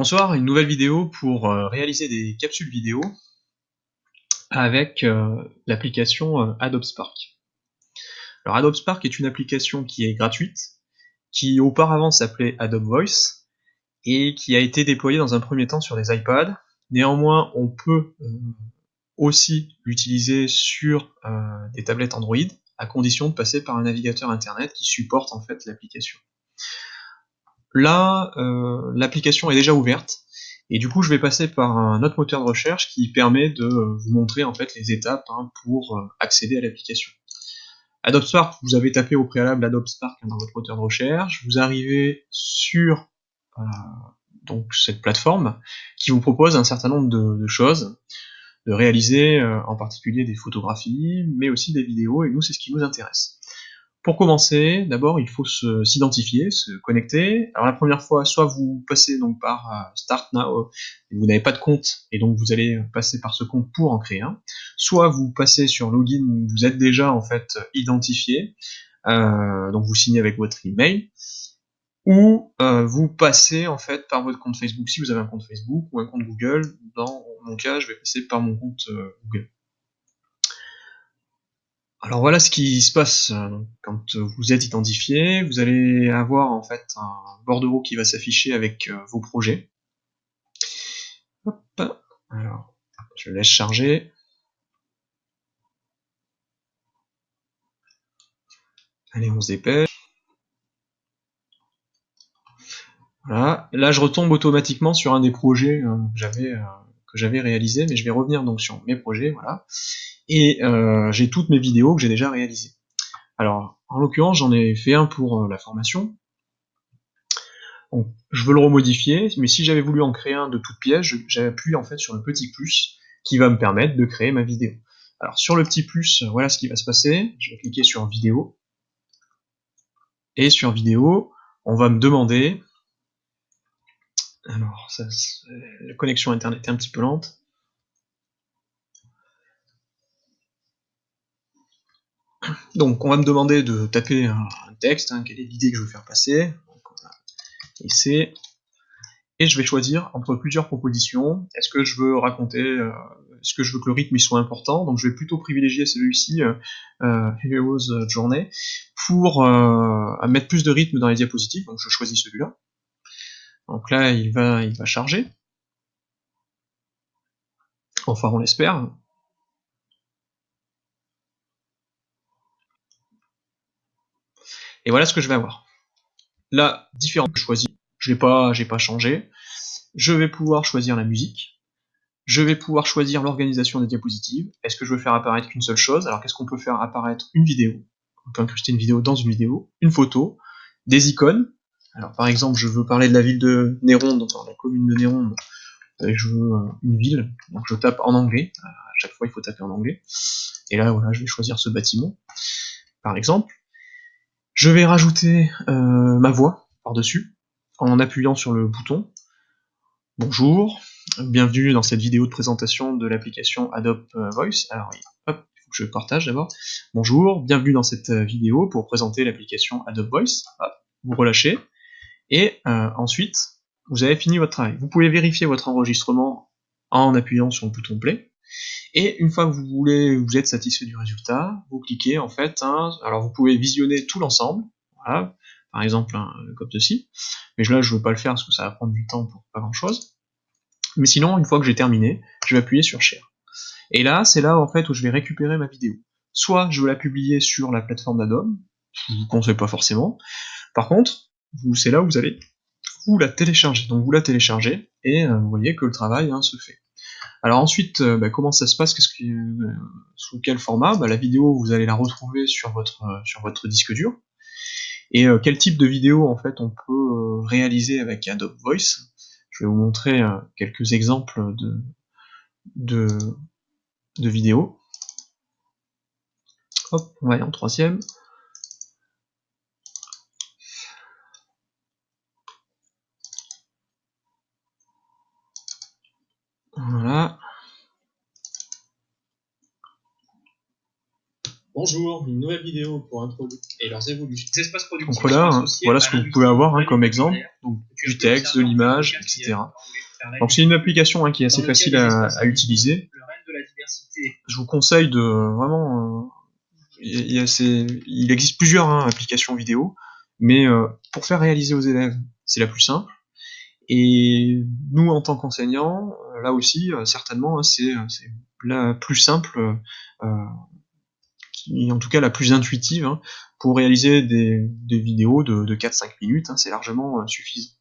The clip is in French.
Bonsoir, une nouvelle vidéo pour réaliser des capsules vidéo avec l'application Adobe Spark. Alors Adobe Spark est une application qui est gratuite, qui auparavant s'appelait Adobe Voice et qui a été déployée dans un premier temps sur les iPads. Néanmoins, on peut aussi l'utiliser sur des tablettes Android à condition de passer par un navigateur internet qui supporte en fait l'application. Là, l'application est déjà ouverte, et du coup je vais passer par un autre moteur de recherche qui permet de vous montrer en fait les étapes pour accéder à l'application. Adobe Spark, vous avez tapé au préalable Adobe Spark dans votre moteur de recherche, vous arrivez sur donc cette plateforme qui vous propose un certain nombre de choses, de réaliser en particulier des photographies, mais aussi des vidéos, et nous c'est ce qui nous intéresse. Pour commencer, d'abord il faut s'identifier, se connecter. Alors la première fois, soit vous passez donc par Start Now, et vous n'avez pas de compte, et donc vous allez passer par ce compte pour en créer un. Soit vous passez sur Login, où vous êtes déjà en fait identifié, donc vous signez avec votre email, ou vous passez en fait par votre compte Facebook, si vous avez un compte Facebook, ou un compte Google. Dans mon cas, je vais passer par mon compte Google. Alors voilà ce qui se passe quand vous êtes identifié. Vous allez avoir en fait un bordereau qui va s'afficher avec vos projets. Hop. Alors, je laisse charger. Allez, on se dépêche. Voilà. Là, je retombe automatiquement sur un des projets que j'avais réalisé, mais je vais revenir donc sur mes projets, voilà. Et j'ai toutes mes vidéos que j'ai déjà réalisées. Alors, en l'occurrence, j'en ai fait un pour la formation. Donc, je veux le remodifier, mais si j'avais voulu en créer un de toute pièce, j'appuie en fait sur le petit plus qui va me permettre de créer ma vidéo. Alors sur le petit plus, voilà ce qui va se passer. Je vais cliquer sur vidéo. Et sur vidéo, on va me demander... Alors, la connexion internet est un petit peu lente. Donc on va me demander de taper un texte, quelle est l'idée que je veux faire passer. Donc, voilà. Et je vais choisir entre plusieurs propositions. Est-ce que je veux raconter, est-ce que je veux que le rythme il soit important? Donc je vais plutôt privilégier celui-ci, Heroes Journey, pour mettre plus de rythme dans les diapositives. Donc je choisis celui-là. Donc là il va charger. Enfin on l'espère. Et voilà ce que je vais avoir. Là, différents que je choisis. J'ai pas changé. Je vais pouvoir choisir la musique. Je vais pouvoir choisir l'organisation des diapositives. Est-ce que je veux faire apparaître qu'une seule chose? Alors qu'est-ce qu'on peut faire apparaître? Une vidéo. On peut incruster une vidéo dans une vidéo, une photo, des icônes. Alors par exemple, je veux parler de la ville de Néronde, dans la commune de Néronde, et je veux une ville, donc je tape en anglais. À chaque fois il faut taper en anglais. Et là voilà, je vais choisir ce bâtiment, par exemple. Je vais rajouter ma voix par-dessus, en appuyant sur le bouton. Bonjour, bienvenue dans cette vidéo de présentation de l'application Adobe Voice. Alors, hop, il faut que je partage d'abord. Bonjour, bienvenue dans cette vidéo pour présenter l'application Adobe Voice. Hop, vous relâchez, et ensuite, vous avez fini votre travail. Vous pouvez vérifier votre enregistrement en appuyant sur le bouton play, et une fois que vous êtes satisfait du résultat, vous cliquez en fait, alors vous pouvez visionner tout l'ensemble, voilà, par exemple comme ceci, mais là je veux pas le faire parce que ça va prendre du temps pour pas grand chose. Mais sinon, une fois que j'ai terminé, je vais appuyer sur Share. Et là, c'est là en fait où je vais récupérer ma vidéo. Soit je veux la publier sur la plateforme d'Adobe, je vous conseille pas forcément. Par contre, c'est là où vous allez vous la télécharger. Donc vous la téléchargez et vous voyez que le travail se fait. Alors ensuite, comment ça se passe? Sous quel format? La vidéo, vous allez la retrouver sur votre disque dur. Et quel type de vidéo en fait on peut réaliser avec Adobe Voice? Je vais vous montrer quelques exemples de vidéos. Hop, on va aller en troisième. Voilà. Bonjour, une nouvelle vidéo pour introduire et leurs évolutions. Ces espaces productifs Donc voilà, sont associés voilà à ce que vous l'industrie pouvez avoir comme exemple, manufacturière. donc Tu as du pu texte, de observer en l'image, podcast etc. hier, quand on voulait faire la Donc c'est une application qui est assez Dans le cas facile des à espaces agricoles, utiliser. le règne de la diversité. Je vous conseille de vraiment... il existe plusieurs applications vidéo, mais pour faire réaliser aux élèves, c'est la plus simple. Et nous, en tant qu'enseignants, là aussi, certainement, c'est la plus simple, et en tout cas la plus intuitive, pour réaliser des vidéos de 4-5 minutes, c'est largement suffisant.